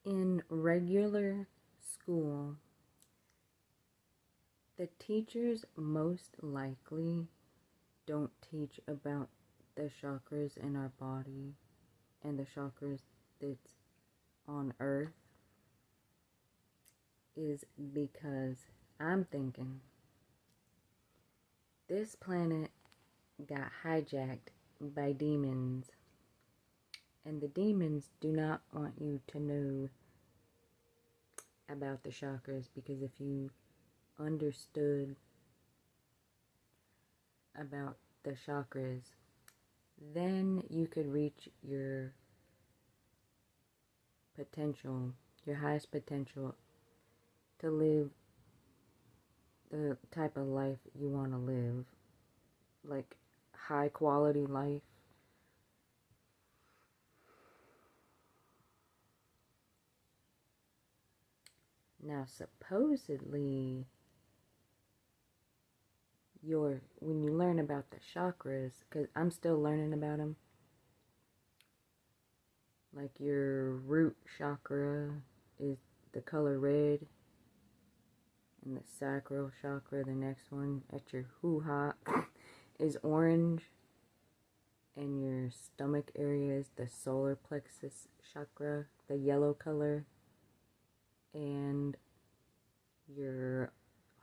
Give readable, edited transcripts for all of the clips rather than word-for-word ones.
In regular school, the teachers most likely don't teach about the chakras in our body and the chakras that's on Earth is because I'm thinking this planet got hijacked by demons, and the demons do not want you to know about the chakras, because if you understood about the chakras, then you could reach your potential, your highest potential to live the type of life you want to live, like high quality life. Now, supposedly, when you learn about the chakras, because I'm still learning about them, like your root chakra is the color red, and the sacral chakra, the next one at your hoo-ha, is orange, and your stomach area is the solar plexus chakra, the yellow color, and your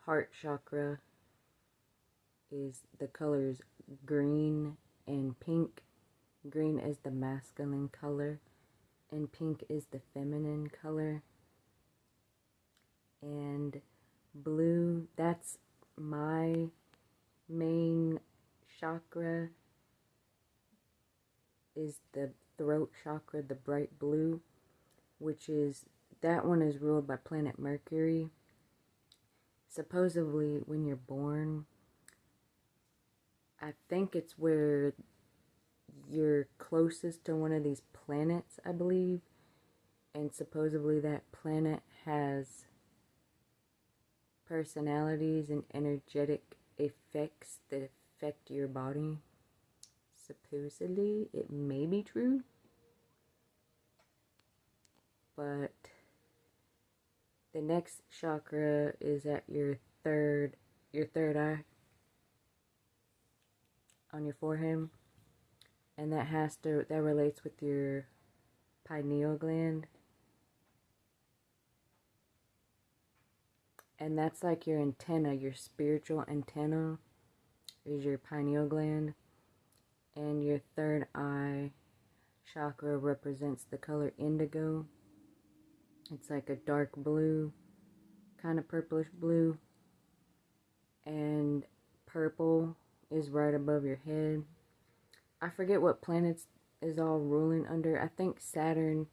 heart chakra is the colors green and pink. Green is the masculine color, and pink is the feminine color. And blue, that's my main chakra, is the throat chakra, the bright blue, which is, that one is ruled by planet Mercury. Supposedly, when you're born, I think it's where you're closest to one of these planets, I believe. And supposedly that planet has personalities and energetic effects that affect your body. Supposedly, it may be true, but the next chakra is at your third eye on your forehead, and that relates with your pineal gland, and that's like your antenna, your spiritual antenna is your pineal gland. And your third eye chakra represents the color indigo. It's like a dark blue, kind of purplish blue, and purple is right above your head. I forget what planets is all ruling under. I think Saturn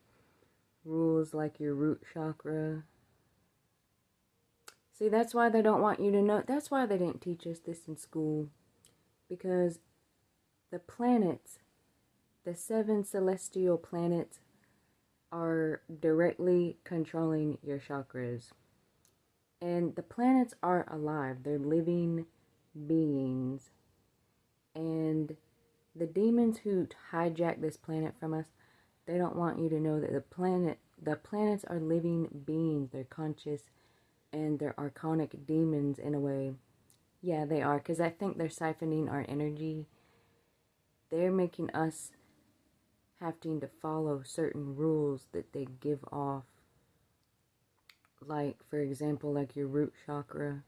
rules like your root chakra. See, that's why they don't want you to know. That's why they didn't teach us this in school. Because the planets, the 7 celestial planets, are directly controlling your chakras. And the planets are alive. They're living beings. And the demons who hijack this planet from us, they don't want you to know that the planets are living beings. They're conscious, and they're archonic demons in a way. Yeah, they are, because I think they're siphoning our energy. They're making us having to follow certain rules that they give off. Like, for example, like your root chakra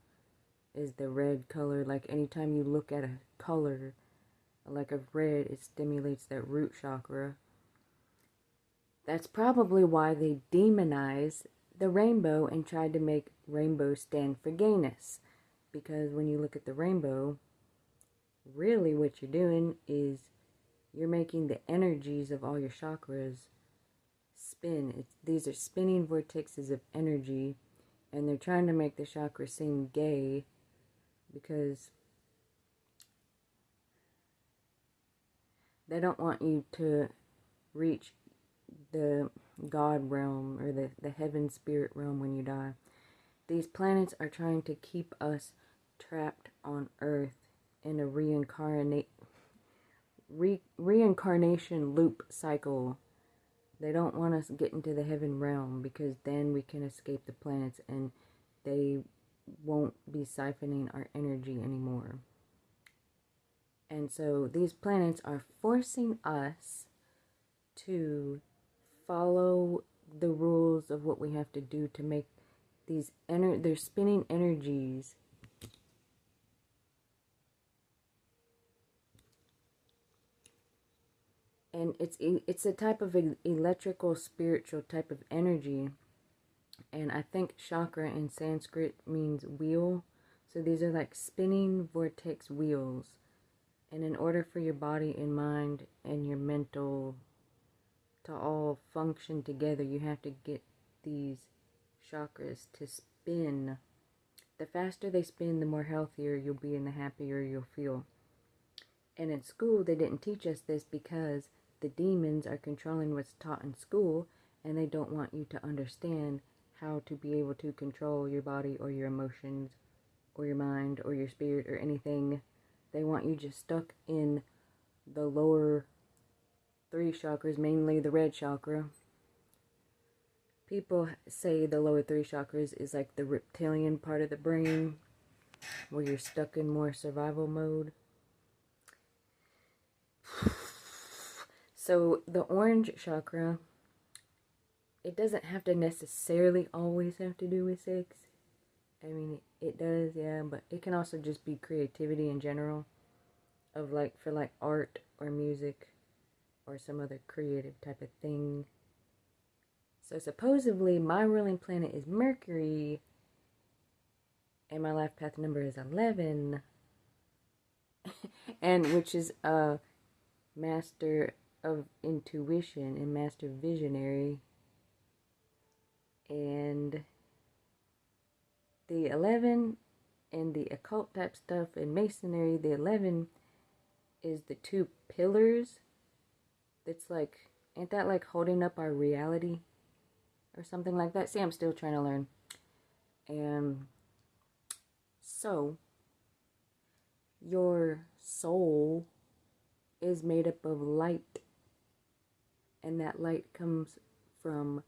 is the red color. Like, anytime you look at a color like of red, it stimulates that root chakra. That's probably why they demonized the rainbow and tried to make rainbow stand for gayness. Because when you look at the rainbow, really what you're doing is you're making the energies of all your chakras spin. These are spinning vortexes of energy, and they're trying to make the chakra seem gay because they don't want you to reach the God realm or the heaven spirit realm when you die. These planets are trying to keep us trapped on Earth in a reincarnation loop cycle They don't want us getting to the heaven realm, because then we can escape the planets and they won't be siphoning our energy anymore. And so these planets are forcing us to follow the rules of what we have to do to make these they're spinning energies. And it's a type of electrical, spiritual type of energy. And I think chakra in Sanskrit means wheel. So these are like spinning vortex wheels. And in order for your body and mind and your mental to all function together, you have to get these chakras to spin. The faster they spin, the more healthier you'll be and the happier you'll feel. And in school, they didn't teach us this because the demons are controlling what's taught in school, and they don't want you to understand how to be able to control your body or your emotions or your mind or your spirit or anything. They want you just stuck in the lower 3 chakras, mainly the red chakra. People say the lower 3 chakras is like the reptilian part of the brain, where you're stuck in more survival mode. So the orange chakra, it doesn't have to necessarily always have to do with sex. I mean, it does, yeah, but it can also just be creativity in general, of like, for like art or music or some other creative type of thing. So supposedly my ruling planet is Mercury, and my life path number is 11, and which is a master of intuition and master visionary. And the 11 and the occult type stuff and masonry, the 11 is the 2 pillars. It's like, ain't that like holding up our reality or something like that? See, I'm still trying to learn. And so your soul is made up of light, and that light comes from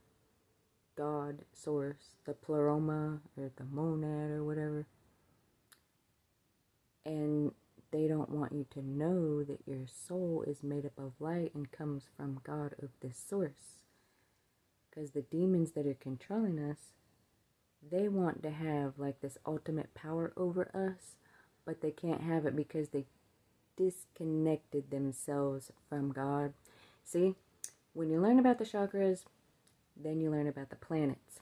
God, source, the pleroma or the monad or whatever. And they don't want you to know that your soul is made up of light and comes from God, of this source. Because the demons that are controlling us, they want to have like this ultimate power over us, but they can't have it because they disconnected themselves from God. See, when you learn about the chakras, then you learn about the planets.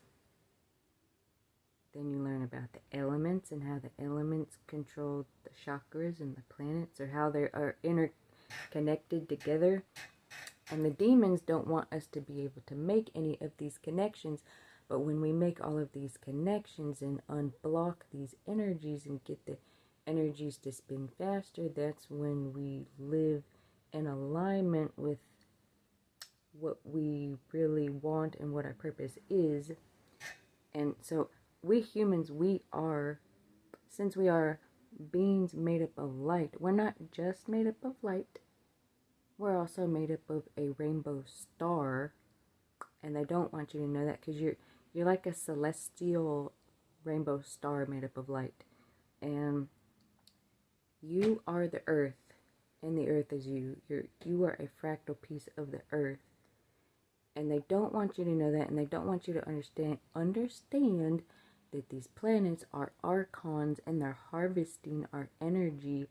Then you learn about the elements and how the elements control the chakras and the planets, or how they are interconnected together. And the demons don't want us to be able to make any of these connections. But when we make all of these connections and unblock these energies and get the energies to spin faster, that's when we live in alignment with what we really want and what our purpose is. And so we humans, since we are beings made up of light, we're not just made up of light, we're also made up of a rainbow star. And they don't want you to know that, because you're like a celestial rainbow star made up of light. And you are the earth, and the earth is you. You are a fractal piece of the earth. And they don't want you to know that, and they don't want you to understand that these planets are archons, and they're harvesting our energy,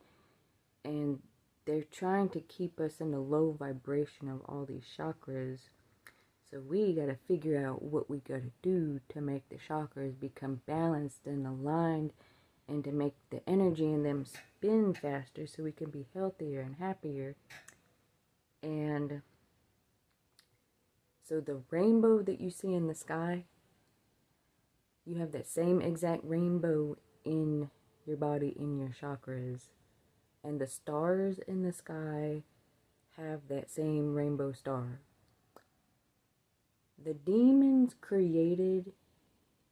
and they're trying to keep us in the low vibration of all these chakras. So we got to figure out what we got to do to make the chakras become balanced and aligned, and to make the energy in them spin faster so we can be healthier and happier. And so the rainbow that you see in the sky, you have that same exact rainbow in your body, in your chakras. And the stars in the sky have that same rainbow star. The demons created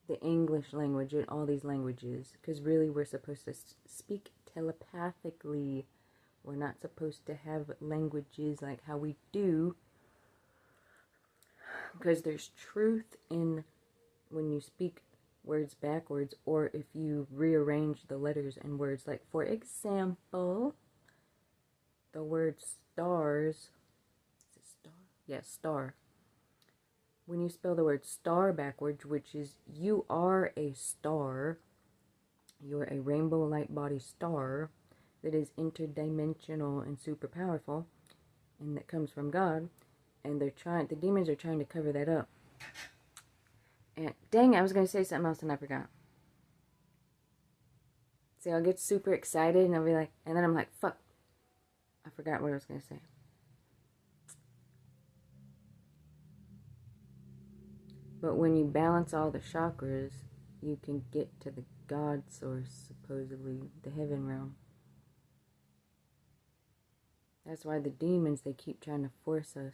the English language and all these languages, because really we're supposed to speak telepathically. We're not supposed to have languages like how we do Because there's truth in when you speak words backwards, or if you rearrange the letters and words. Like, for example, the word stars. Is it star? Yes, star. When you spell the word star backwards, which is you are a star, you're a rainbow light body star that is interdimensional and super powerful, and that comes from God, and the demons are trying to cover that up. And dang, I was going to say something else and I forgot. See, I'll get super excited and I'll be like, and then I'm like, fuck, I forgot what I was going to say. But when you balance all the chakras, you can get to the God source, supposedly, the heaven realm. That's why the demons, they keep trying to force us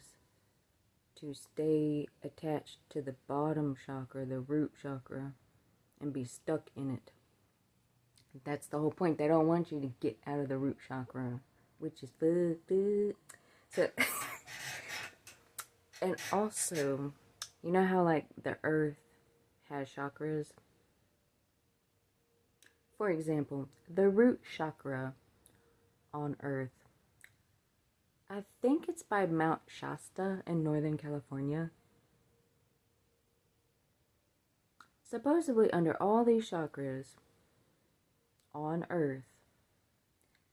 to stay attached to the bottom chakra, the root chakra, and be stuck in it. That's the whole point. They don't want you to get out of the root chakra, which is so. And also, you know how like the earth has chakras? For example, the root chakra on earth, I think it's by Mount Shasta in Northern California. Supposedly, under all these chakras on earth,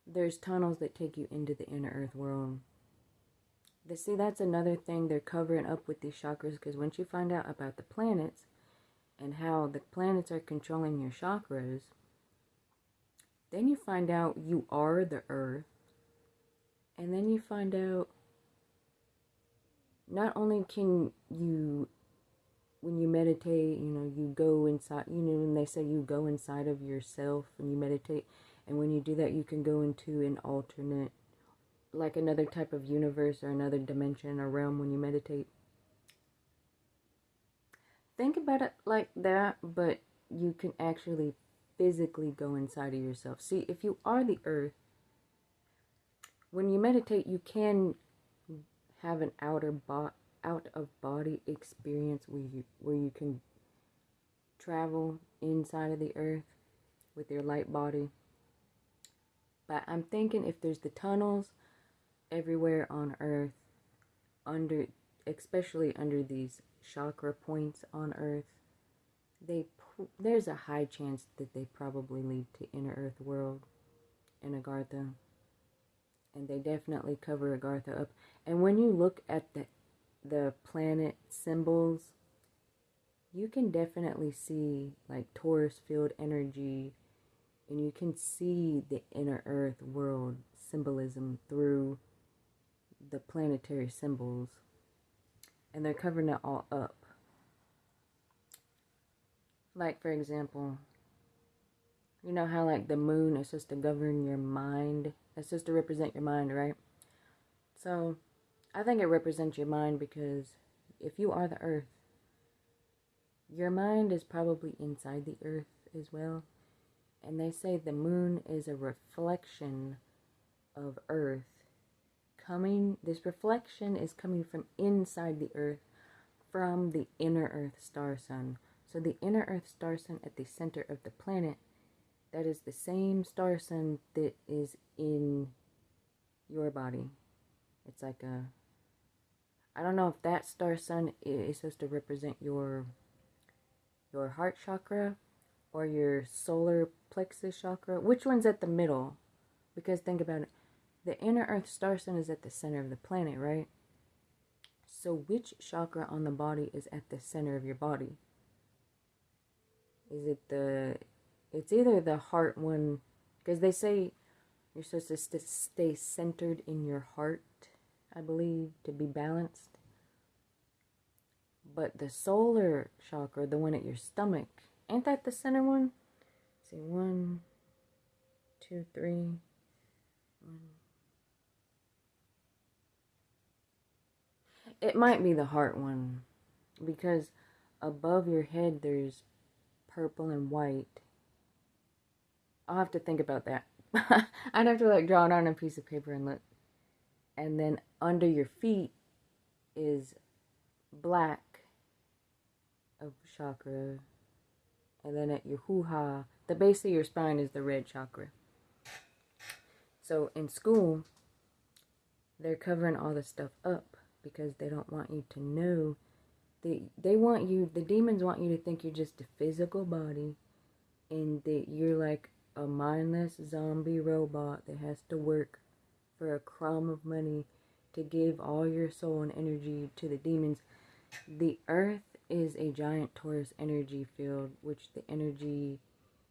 there's tunnels that take you into the inner earth world. See, that's another thing they're covering up with these chakras, because once you find out about the planets and how the planets are controlling your chakras, then you find out you are the earth. And then you find out not only can you, when you meditate, you go inside, when they say you go inside of yourself and you meditate, and when you do that, you can go into an alternate, like another type of universe or another dimension or realm when you meditate. Think about it like that, but you can actually physically go inside of yourself. See, if you are the earth, when you meditate, you can have an out of body experience where you can travel inside of the earth with your light body. But I'm thinking if there's the tunnels everywhere on earth, especially under these chakra points on earth, there's a high chance that they probably lead to inner earth world in Agartha. And they definitely cover Agartha up. And when you look at the planet symbols, you can definitely see like Taurus field energy, and you can see the inner earth world symbolism through the planetary symbols. And they're covering it all up. Like, for example, you know how like the moon is supposed to govern your mind? It's supposed to represent your mind, right? So, I think it represents your mind because if you are the earth, your mind is probably inside the earth as well. And they say the moon is a reflection of earth. This reflection is coming from inside the earth, from the inner earth star sun. So the inner earth star sun at the center of the planet, that is the same star sun that is in your body. It's like I don't know if that star sun is supposed to represent your heart chakra or your solar plexus chakra. Which one's at the middle? Because think about it. The inner earth star sun is at the center of the planet, right? So which chakra on the body is at the center of your body? Is it it's either the heart one, because they say you're supposed to stay centered in your heart, I believe, to be balanced. But the solar chakra, the one at your stomach, ain't that the center one? Let's see, 1, 2, 3, 1. It might be the heart one, because above your head there's purple and white. I'll have to think about that. I'd have to like draw it on a piece of paper and look. And then under your feet is black, of chakra. And then at your hoo-ha, the base of your spine is the red chakra. So in school, they're covering all this stuff up because they don't want you to know. They want you, the demons want you to think you're just a physical body and that you're like a mindless zombie robot that has to work for a crumb of money to give all your soul and energy to the demons. The earth is a giant Taurus energy field, which the energy,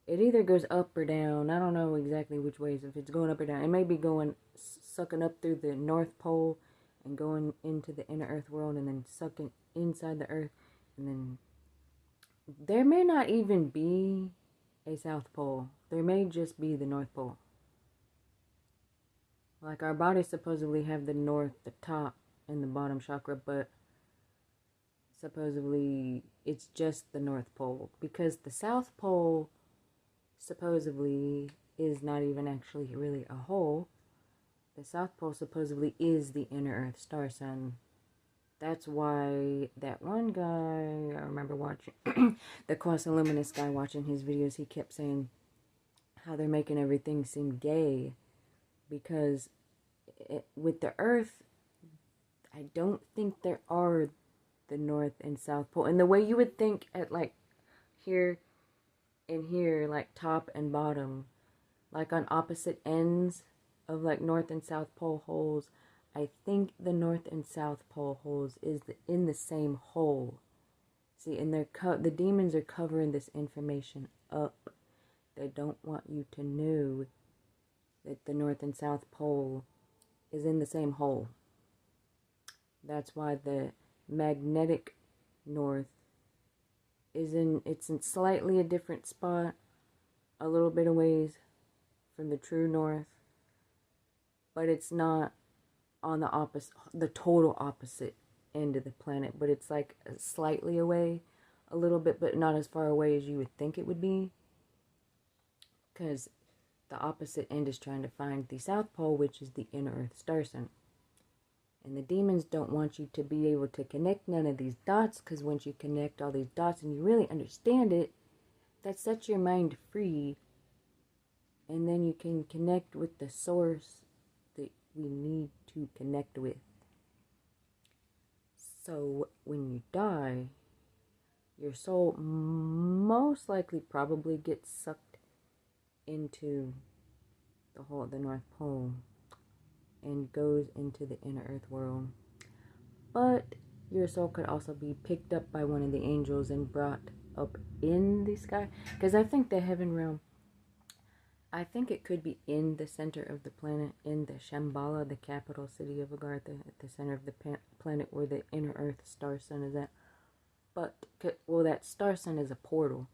it either goes up or down. I don't know exactly which ways, if it's going up or down. It may be going, sucking up through the North Pole and going into the inner earth world and then sucking inside the earth. And then there may not even be a South Pole. There may just be the North Pole. Like our bodies supposedly have the north, the top, and the bottom chakra, but supposedly it's just the North Pole, because the South Pole supposedly is not even actually really a hole. The South Pole supposedly is the inner earth star sun. That's why that one guy, I remember watching, the Quasi Luminous guy, watching his videos, he kept saying how they're making everything seem gay, because with the earth, I don't think there are the North and South Pole. And the way you would think at like here and here, like top and bottom, like on opposite ends of like North and South Pole holes, I think the North and South Pole holes is in the same hole. See, and the demons are covering this information up. They don't want you to know that the North and South Pole is in the same hole. That's why the magnetic north it's in slightly a different spot, a little bit of ways from the true north, but it's not on the total opposite end of the planet, but it's like slightly away a little bit, but not as far away as you would think it would be, because the opposite end is trying to find the South Pole, which is the inner earth star sun. And the demons don't want you to be able to connect none of these dots, because once you connect all these dots and you really understand it, that sets your mind free. And then you can connect with the source that we need to connect with. So when you die, your soul most likely probably gets sucked into the North Pole and goes into the inner earth world. But your soul could also be picked up by one of the angels and brought up in the sky. Because I think the heaven realm, I think it could be in the center of the planet, in the Shambhala, the capital city of Agartha, at the center of the planet where the inner earth star sun is at. But, well, that star sun is a portal,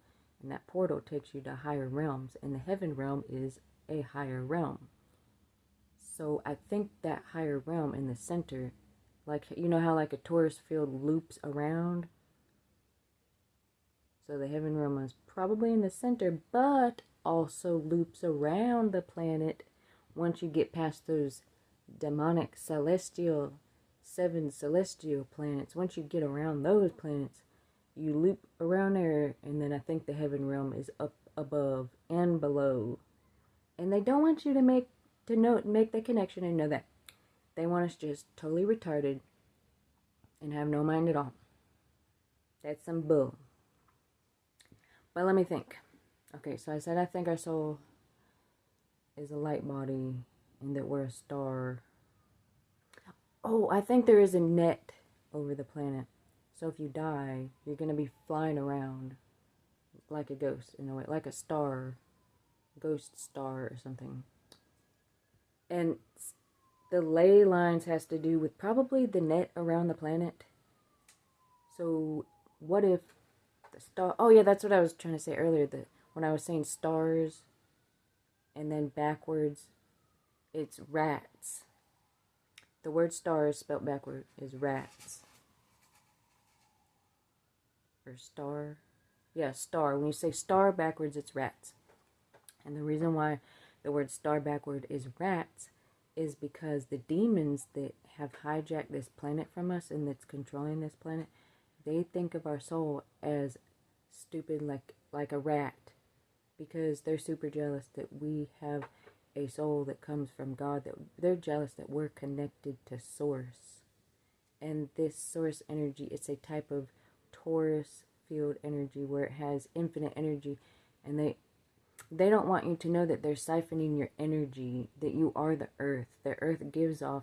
and that portal takes you to higher realms, and the heaven realm is a higher realm. So I think that higher realm in the center, like, you know how like a torus field loops around? So the heaven realm is probably in the center, but also loops around the planet once you get past those demonic celestial, 7 celestial planets. Once you get around those planets, you loop around there, and then I think the heaven realm is up above and below. And they don't want you to make the connection and know that. They want us just totally retarded and have no mind at all. That's some bull. But let me think. Okay, so I said I think our soul is a light body and that we're a star. Oh, I think there is a net over the planet. So if you die, you're going to be flying around like a ghost in a way, like a star, ghost star or something. And the ley lines has to do with probably the net around the planet. So what if the star... Oh yeah, that's what I was trying to say earlier. When I was saying stars and then backwards, it's rats. The word stars spelled backward is rats. Or star. Yeah, star. When you say star backwards, it's rats. And the reason why the word star backward is rats is because the demons that have hijacked this planet from us and that's controlling this planet, they think of our soul as stupid, like a rat, because they're super jealous that we have a soul that comes from God, that they're jealous that we're connected to source. And this source energy, it's a type of torus field energy where it has infinite energy, and they don't want you to know that they're siphoning your energy, that you are the earth. The earth gives off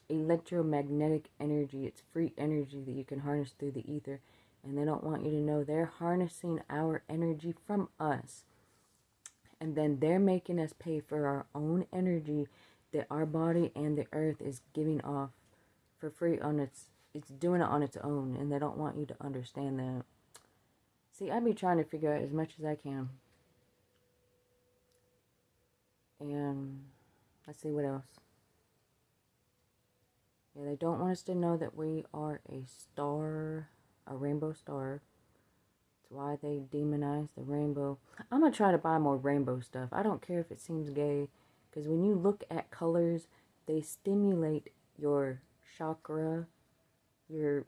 electromagnetic energy. It's free energy that you can harness through the ether. And they don't want you to know they're harnessing our energy from us. And then they're making us pay for our own energy that our body and the earth is giving off for free on it's doing it on its own. And they don't want you to understand that. See, I be trying to figure out as much as I can. And let's see what else. Yeah, they don't want us to know that we are a star, a rainbow star. That's why they demonize the rainbow. I'm going to try to buy more rainbow stuff. I don't care if it seems gay, because when you look at colors, they stimulate your chakra, your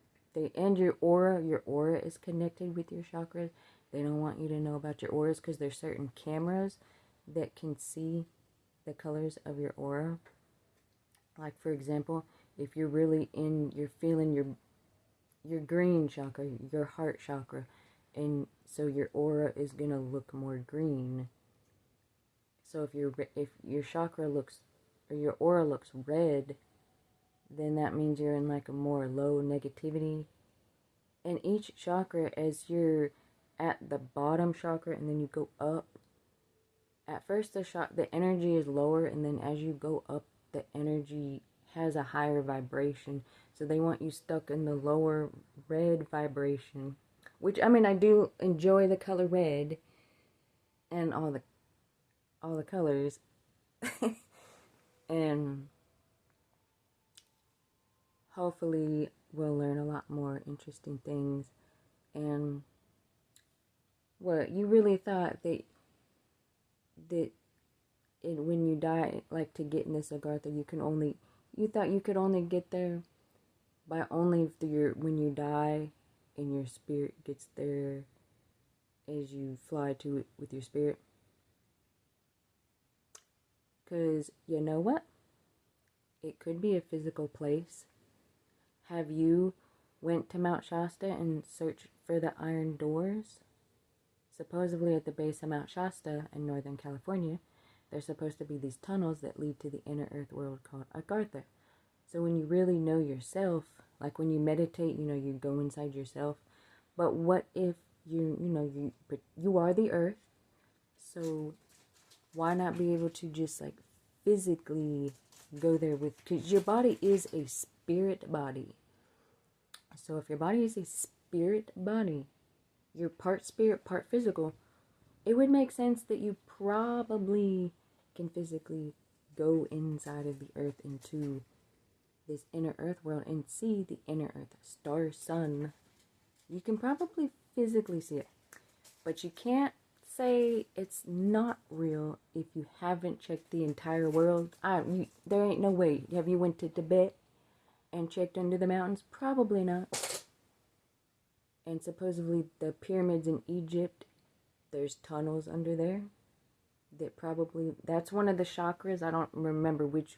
aura. Your aura is connected with your chakras. They don't want you to know about your auras because there's certain cameras that can see the colors of your aura. Like, for example, if you're really you're feeling your green chakra, your heart chakra, and so your aura is gonna look more green. So if your chakra looks, or your aura looks red, then that means you're in like a more low negativity. And each chakra, as you're at the bottom chakra and then you go up, at first the energy is lower, and then as you go up, the energy has a higher vibration. So they want you stuck in the lower red vibration, which, I mean, I do enjoy the color red and all the colors. And hopefully we'll learn a lot more interesting things. And what you really thought that when you die, like, to get in this Agartha, you thought you could only get there by only when you die and your spirit gets there as you fly to it with your spirit. Because you know what? It could be a physical place. Have you went to Mount Shasta and searched for the iron doors? Supposedly at the base of Mount Shasta in Northern California, there's supposed to be these tunnels that lead to the inner earth world called Agartha. So when you really know yourself, like when you meditate, you go inside yourself. But what if you are the earth? So why not be able to just like physically go there because your body is a spirit body. So if your body is a spirit body, you're part spirit, part physical, it would make sense that you probably can physically go inside of the earth into this inner earth world and see the inner earth, star, sun. You can probably physically see it, but you can't say it's not real if you haven't checked the entire world. There ain't no way. Have you went to Tibet and checked under the mountains? Probably not. And supposedly the pyramids in Egypt, there's tunnels under there that's one of the chakras. I don't remember which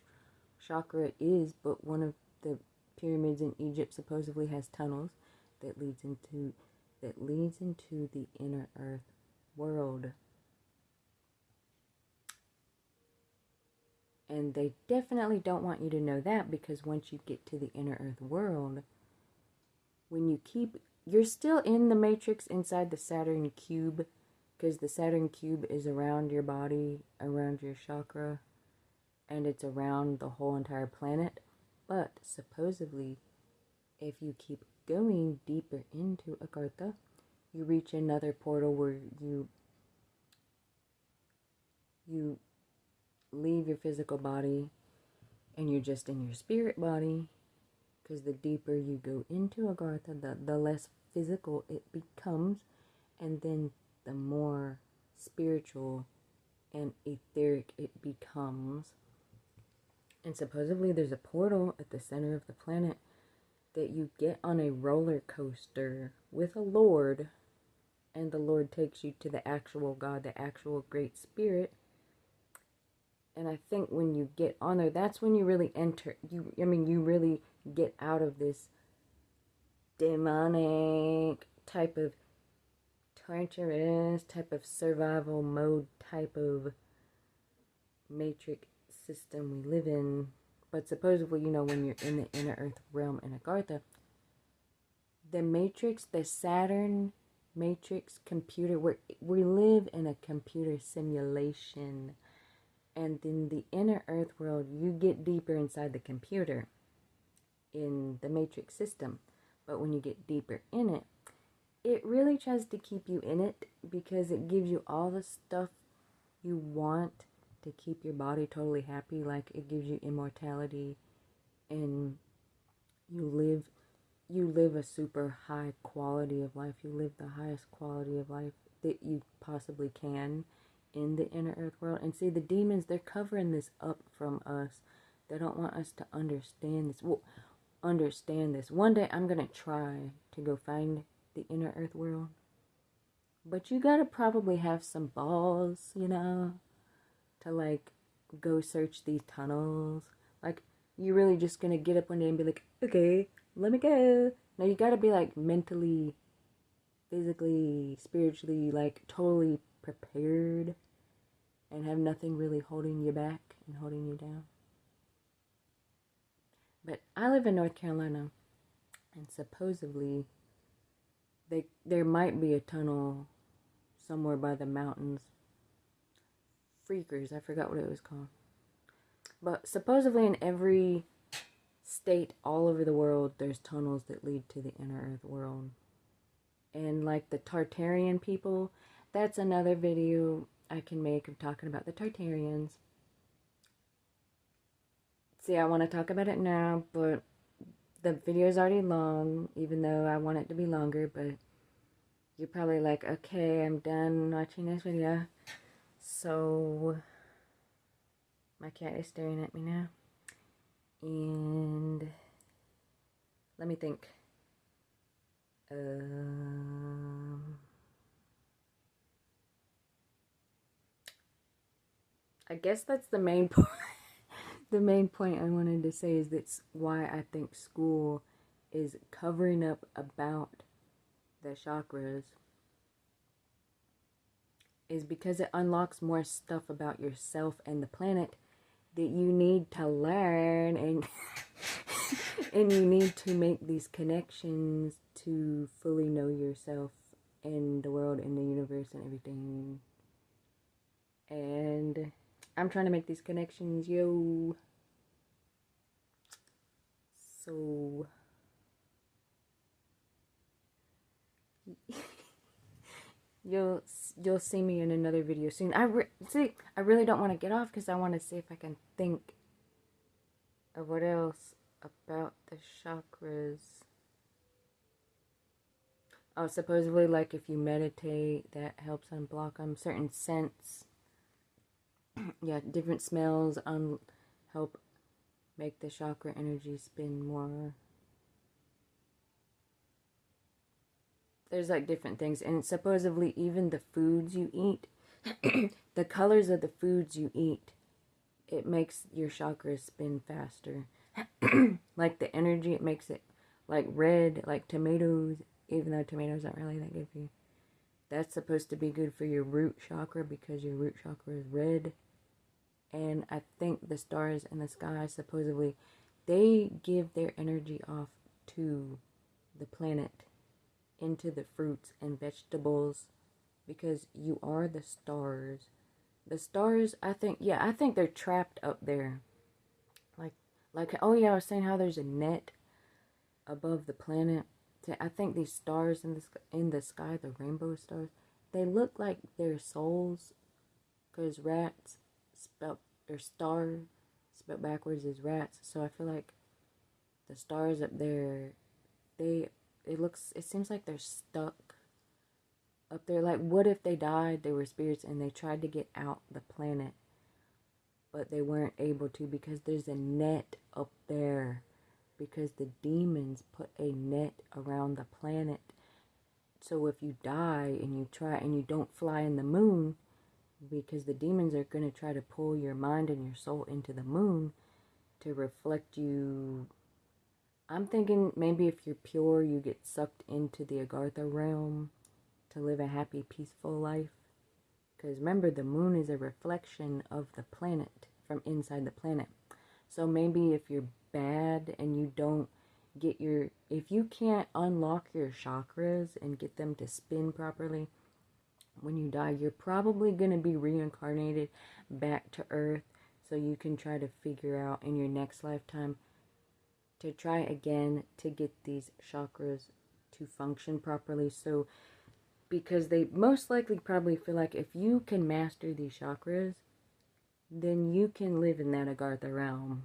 chakra it is, but one of the pyramids in Egypt supposedly has tunnels that leads into the inner earth world. And they definitely don't want you to know that, because once you get to the inner earth world, you're still in the matrix inside the Saturn cube, because the Saturn cube is around your body, around your chakra, and it's around the whole entire planet. But supposedly, if you keep going deeper into Agartha, you reach another portal where you leave your physical body and you're just in your spirit body, because the deeper you go into Agartha, the less physical it becomes, and then the more spiritual and etheric it becomes. And supposedly there's a portal at the center of the planet that you get on a roller coaster with a Lord, and the Lord takes you to the actual God, the actual Great Spirit. And I think when you get on there, that's when you really enter, you really get out of this demonic type of torturous type of survival mode type of matrix system we live in. But supposedly, when you're in the inner earth realm in Agartha, the matrix, the Saturn matrix computer, we live in a computer simulation. And in the inner earth world, you get deeper inside the computer in the matrix system. But when you get deeper in it, it really tries to keep you in it because it gives you all the stuff you want to keep your body totally happy. Like, it gives you immortality, and you live a super high quality of life. You live the highest quality of life that you possibly can in the inner earth world. And see, the demons, they're covering this up from us. They don't want us to understand this. One day I'm gonna try to go find the inner earth world, but you gotta probably have some balls, to like go search these tunnels. Like, you're really just gonna get up one day and be like, okay, let me go. Now you gotta be like mentally, physically, spiritually, like totally prepared and have nothing really holding you back and holding you down. But I live in North Carolina, and supposedly there might be a tunnel somewhere by the mountains. Freakers, I forgot what it was called. But supposedly in every state all over the world, there's tunnels that lead to the inner earth world. And like the Tartarian people, that's another video I can make of talking about the Tartarians. See, I want to talk about it now, but the video is already long, even though I want it to be longer. But you're probably like, okay, I'm done watching this video. So my cat is staring at me now, and let me think. I guess that's the main point. The main point I wanted to say is that's why I think school is covering up about the chakras, is because it unlocks more stuff about yourself and the planet that you need to learn, and and you need to make these connections to fully know yourself and the world and the universe and everything. And I'm trying to make these connections, yo. So you'll see me in another video soon. I really don't want to get off because I want to see if I can think of what else about the chakras. Oh, supposedly, like, if you meditate, that helps unblock them. Certain scents, yeah, different smells help make the chakra energy spin more. There's like different things, and supposedly even the foods you eat, the colors of the foods you eat, it makes your chakras spin faster. Like the energy, it makes it like red, like tomatoes, even though tomatoes aren't really that good for you. That's supposed to be good for your root chakra because your root chakra is red. And I think the stars in the sky, supposedly, they give their energy off to the planet, into the fruits and vegetables, because you are the stars. The stars, I think they're trapped up there. Like, oh yeah, I was saying how there's a net above the planet. I think these stars in the sky, the rainbow stars, they look like they're souls, because rats star spelled backwards is rats. So I feel like the stars up there, it seems like they're stuck up there. Like, what if they died, they were spirits, and they tried to get out the planet, but they weren't able to because there's a net up there. because the demons put a net around the planet. So if you die and you try and you don't fly in the moon, because the demons are going to try to pull your mind and your soul into the moon to reflect you. I'm thinking maybe if you're pure, you get sucked into the Agartha realm to live a happy, peaceful life. Because remember, the moon is a reflection of the planet from inside the planet. So maybe if you're bad and you don't get if you can't unlock your chakras and get them to spin properly, when you die, you're probably going to be reincarnated back to Earth, so you can try to figure out in your next lifetime to try again to get these chakras to function properly. So, because they most likely probably feel like if you can master these chakras, then you can live in that Agartha realm.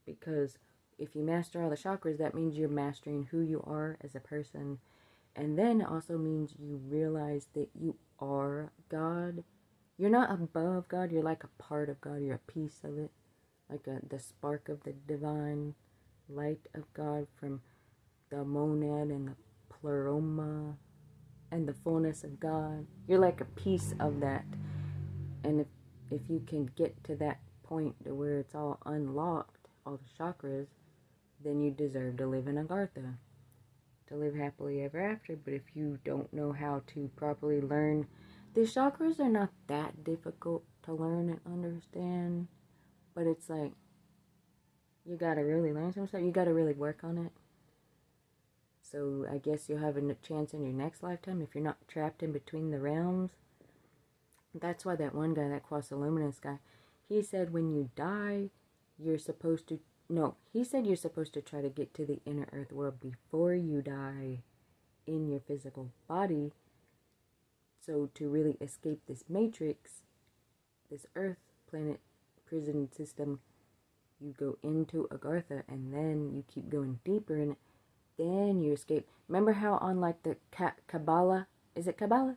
Because if you master all the chakras, that means you're mastering who you are as a person. And then also means you realize that you are God. You're not above God. You're like a part of God. You're a piece of it. Like the spark of the divine light of God from the monad and the pleroma and the fullness of God. You're like a piece of that. And if you can get to that point to where it's all unlocked, all the chakras, then you deserve to live in Agartha, to live happily ever after. But if you don't know how to properly learn, the chakras are not that difficult to learn and understand, but it's like, you gotta really learn some stuff. You gotta really work on it. So I guess you'll have a chance in your next lifetime if you're not trapped in between the realms. That's why that one guy, that Quasi-Luminous guy, he said when you die, you're supposed to, no, he said you're supposed to try to get to the inner earth world before you die in your physical body. So to really escape this matrix, this earth planet prison system, you go into Agartha and then you keep going deeper in it. Then you escape. Remember how on like the Kabbalah, is it Kabbalah?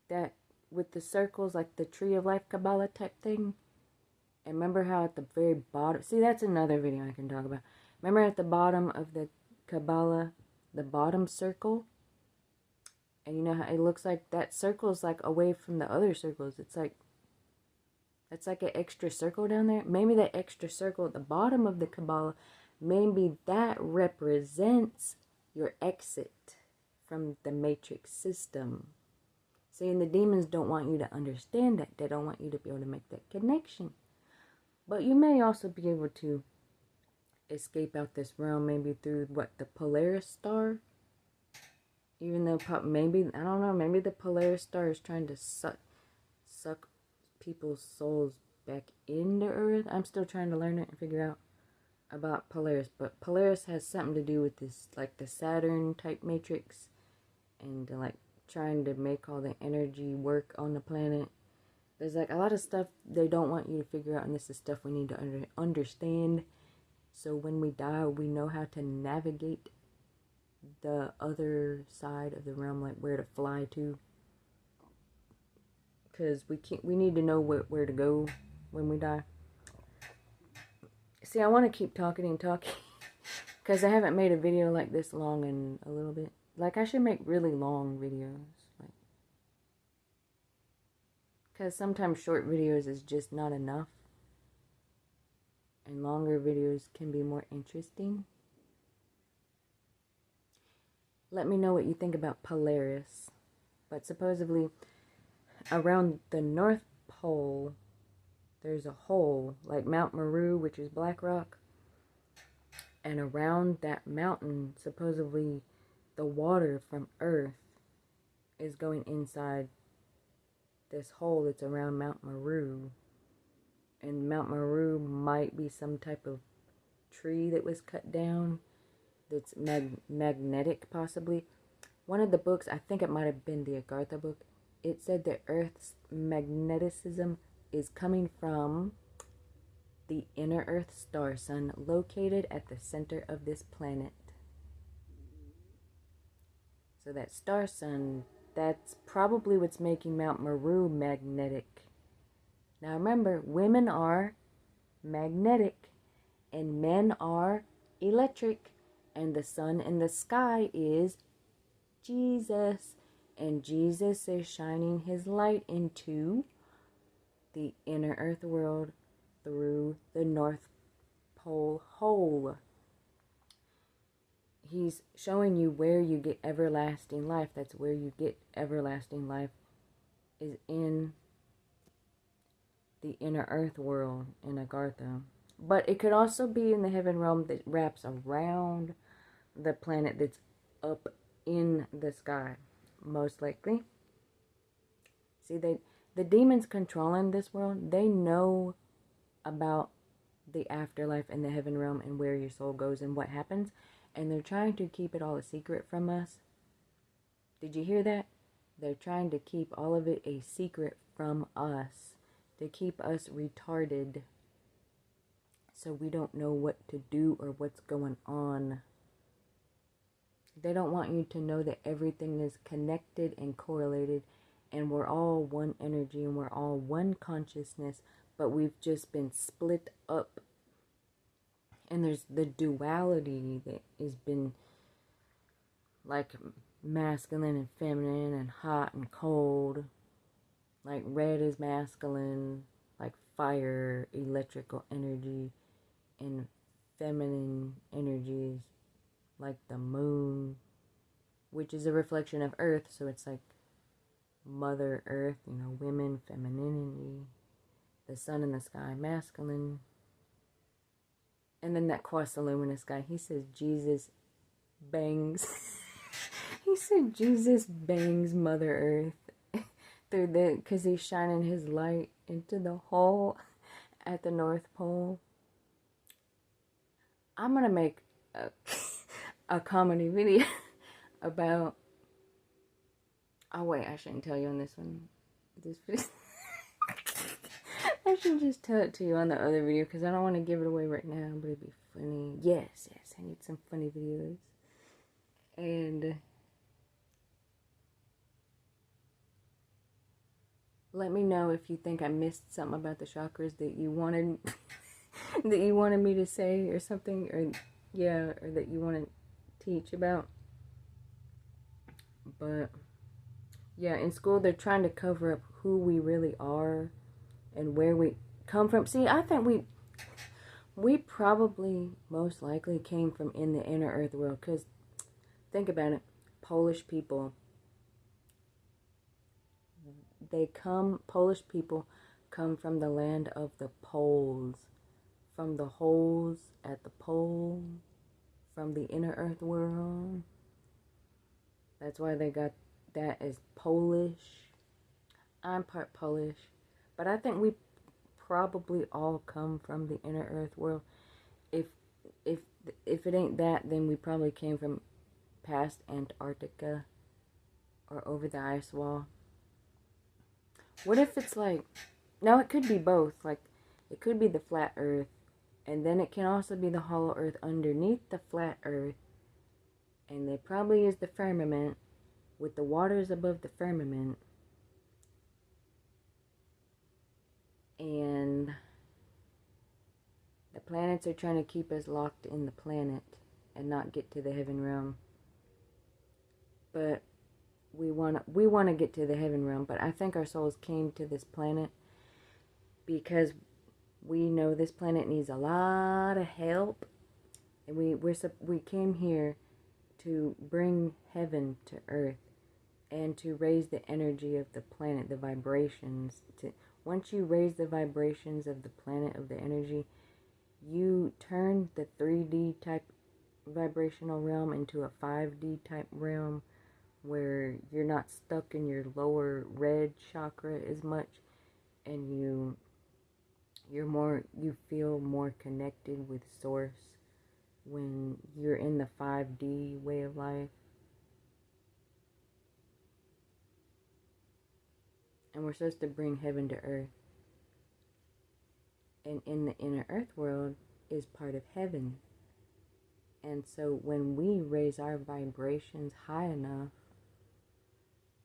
That with the circles, like the Tree of Life Kabbalah type thing. And remember how at the very bottom, see, that's another video I can talk about. Remember at the bottom of the Kabbalah, the bottom circle? And you know how it looks like that circle is like away from the other circles. It's like, that's like an extra circle down there. Maybe that extra circle at the bottom of the Kabbalah, maybe that represents your exit from the matrix system. See, and the demons don't want you to understand that. They don't want you to be able to make that connection. But you may also be able to escape out this realm maybe through, what, the Polaris star? Even though maybe, I don't know, maybe the Polaris star is trying to suck people's souls back into Earth. I'm still trying to learn it and figure out about Polaris. But Polaris has something to do with this, like the Saturn type matrix. And like trying to make all the energy work on the planet. There's like a lot of stuff they don't want you to figure out, and this is stuff we need to understand. So when we die, we know how to navigate the other side of the realm, like where to fly to. Because we need to know where to go when we die. See, I want to keep talking and talking. Because I haven't made a video like this long in a little bit. Like, I should make really long videos. Because sometimes short videos is just not enough. And longer videos can be more interesting. Let me know what you think about Polaris. But supposedly, around the North Pole, there's a hole, like Mount Meru, which is black rock. And around that mountain, supposedly, the water from Earth is going inside this hole that's around Mount Meru. And Mount Meru might be some type of tree that was cut down that's magnetic, possibly. One of the books, I think it might have been the Agartha book, it said that Earth's magnetism is coming from the inner Earth star sun located at the center of this planet. So that star sun, that's probably what's making Mount Meru magnetic. Now remember, women are magnetic and men are electric. And the sun in the sky is Jesus. And Jesus is shining his light into the inner earth world through the North Pole hole. He's showing you where you get everlasting life. That's where you get everlasting life, is in the inner earth world in Agartha. But it could also be in the heaven realm that wraps around the planet that's up in the sky, most likely. See, the demons controlling this world, they know about the afterlife and the heaven realm and where your soul goes and what happens, and they're trying to keep it all a secret from us. Did you hear that? They're trying to keep all of it a secret from us, to keep us retarded, so we don't know what to do or what's going on. They don't want you to know that everything is connected and correlated, and we're all one energy and we're all one consciousness, but we've just been split up. And there's the duality that has been like masculine and feminine and hot and cold. Like red is masculine, like fire, electrical energy, and feminine energies like the moon, which is a reflection of earth. So it's like Mother Earth, you know, women, femininity, the sun in the sky, masculine. And then that quasi-luminous guy, he says Jesus bangs. He said Jesus bangs Mother Earth through because he's shining his light into the hole at the North Pole. I'm going to make a comedy video about... Oh, wait, I shouldn't tell you on this one. This video... I should just tell it to you on the other video because I don't want to give it away right now, but it'd be funny. Yes, I need some funny videos. And let me know if you think I missed something about the chakras that you wanted that you wanted me to say or something, or that you want to teach about. But yeah, in school they're trying to cover up who we really are and where we come from. See, I think we probably most likely came from in the inner earth world, because think about it, Polish people come from the land of the poles, from the holes at the pole, from the inner earth world. That's why they got that as Polish. I'm part Polish. But I think we probably all come from the inner earth world. If it ain't that, then we probably came from past Antarctica or over the ice wall. What if it's like... Now, it could be both. Like, it could be the flat earth, and then it can also be the hollow earth underneath the flat earth. And there probably is the firmament, with the waters above the firmament. And the planets are trying to keep us locked in the planet and not get to the heaven realm. But we want to get to the heaven realm. But I think our souls came to this planet because we know this planet needs a lot of help, and we came here to bring heaven to earth and to raise the energy of the planet, the vibrations. Once you raise the vibrations of the planet, of the energy, you turn the 3D type vibrational realm into a 5D type realm where you're not stuck in your lower red chakra as much, and you feel more connected with source when you're in the 5D way of life. And we're supposed to bring heaven to earth. And in the inner earth world is part of heaven. And so when we raise our vibrations high enough,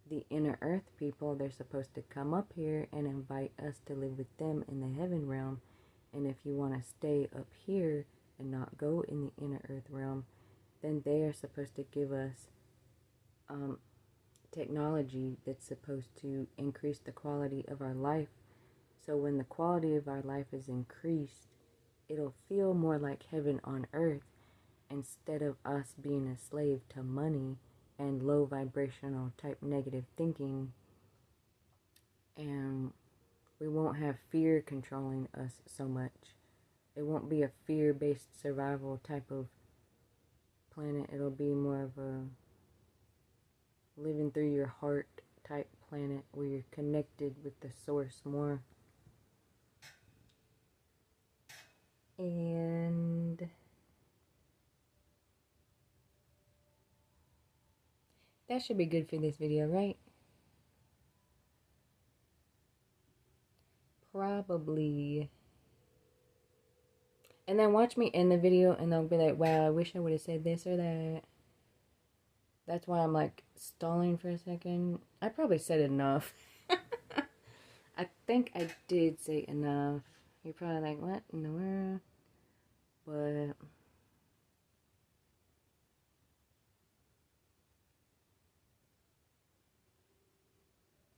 the inner earth people, they're supposed to come up here and invite us to live with them in the heaven realm. And if you want to stay up here, and not go in the inner earth realm, then they are supposed to give us technology that's supposed to increase the quality of our life. So when the quality of our life is increased, it'll feel more like heaven on earth instead of us being a slave to money and low vibrational type negative thinking. And we won't have fear controlling us so much. It won't be a fear-based survival type of planet. It'll be more of a living through your heart type planet where you're connected with the source more. And that should be good for this video, right? Probably. And then watch me end the video and they'll be like, wow, I wish I would have said this or that. That's why I'm like stalling for a second. I probably said enough. I think I did say enough. You're probably like, what in the world? But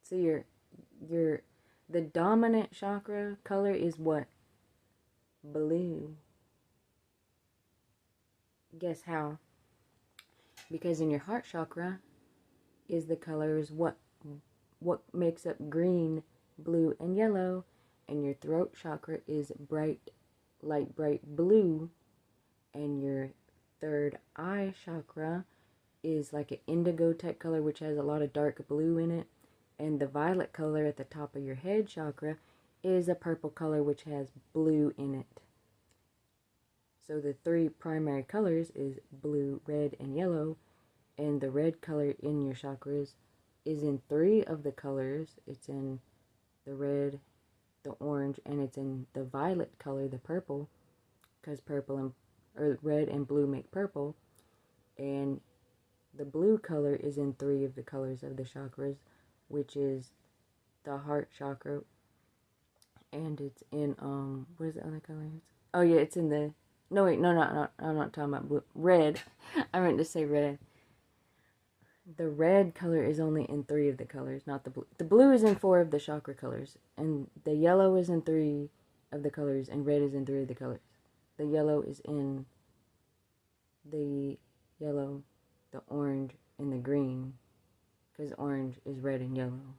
so the dominant chakra color is what? Blue. Guess how? Because in your heart chakra is the colors what makes up green, blue, and yellow, and your throat chakra is light bright blue, and your third eye chakra is like an indigo type color which has a lot of dark blue in it, and the violet color at the top of your head chakra is a purple color which has blue in it. So the three primary colors is blue, red, and yellow, and the red color in your chakras is in 3 of the colors. It's in the red, the orange, and it's in the violet color, the purple, because red and blue make purple. And the blue color is in 3 of the colors of the chakras, which is the heart chakra, and it's in what is the other colors? Oh yeah, it's in the no wait, no, I'm not talking about blue. Red. I meant to say red. The red color is only in 3 of the colors, not the blue. The blue is in 4 of the chakra colors, and the yellow is in 3 of the colors, and red is in 3 of the colors. The yellow is in the yellow, the orange, and the green, because orange is red and yellow,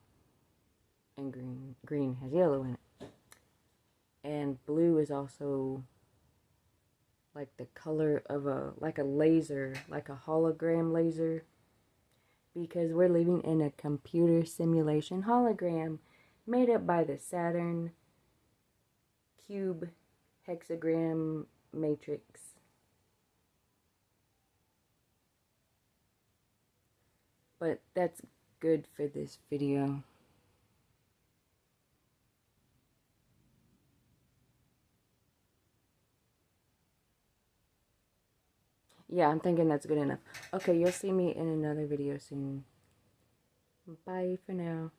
and green has yellow in it. And blue is also like the color of like a laser, like a hologram laser, because we're living in a computer simulation hologram made up by the Saturn cube hexagram matrix. But that's good for this video. Yeah, I'm thinking that's good enough. Okay, you'll see me in another video soon. Bye for now.